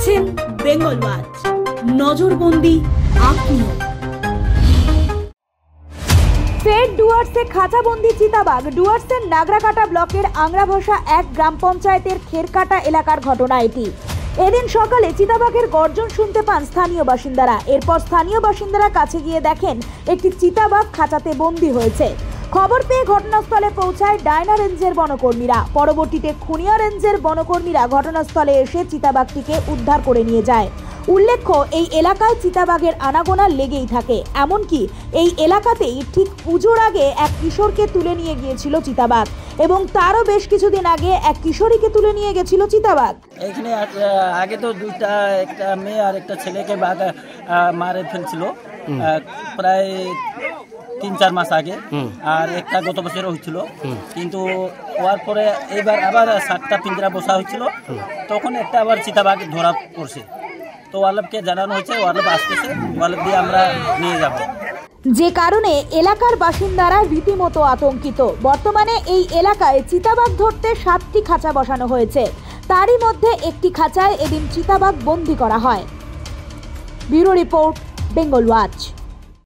দেখছেন বেঙ্গল ওয়াচ, নজরবন্দি আপনিও। ফের ডুয়ার্সে খাঁচাবন্দি চিতাবাঘ। ডুয়ার্সের নাগরাকাটা ব্লকের আংরাভাষা 1 গ্রাম পঞ্চায়েতের খেরকাটা এলাকার ঘটনা এটি। এদিন সকালে চিতাবাঘের গর্জন শুনতে পান স্থানীয় বাসিন্দারা। এরপর স্থানীয় বাসিন্দারা কাছে গিয়ে দেখেন একটি চিতাবাঘ খাঁচাতে বন্দী হয়েছে। খবর পেয়ে ঘটনাস্থলে পৌঁছায় ডায়না রেঞ্জের বনকর্মীরা। পরবর্তীতে খুনিয়া রেঞ্জের বনকর্মীরা ঘটনাস্থলে এসে চিতাবাঘটিকে উদ্ধার করে নিয়ে যায়। উল্লেখ্য, এই এলাকায় চিতাবাঘের আনাগোনা লেগেই থাকে। এমনকি এই এলাকাতেই ঠিক পুজোর আগে এক কিশোরকে তুলে নিয়ে গিয়েছিল চিতাবাঘ, এবং তারও বেশ কিছুদিন আগে এক কিশোরীকে তুলে নিয়ে গেছিল চিতাবাঘ। এখানে আগে তো দুইটা, একটা মেয়ে আর একটা ছেলেকে বাঘ মারে ফেলছিল প্রায় 3-4 মাস আগে, আর একটা গত বছর হয়েছিল। কিন্তু হওয়ার পরে এইবার আবার 7টা পিঞ্জরা বসা হয়েছিল, তখন একটা আবার চিতাবাঘ ধরা পড়ছে। তো ওয়ালবকে জানানো হয়েছে, ওয়ালব আসতেছে, ওয়ালব দিয়ে আমরা নিয়ে যাব। যে কারণে এলাকার বাসিন্দারা রীতিমতো আতঙ্কিত। বর্তমানে এই এলাকায় চিতাবাঘ ধরতে 7টি খাঁচা বসানো হয়েছে। তারই মধ্যে একটি খাঁচায় এদিন চিতাবাঘ বন্দী করা হয়। Bureau report, Bengal watch.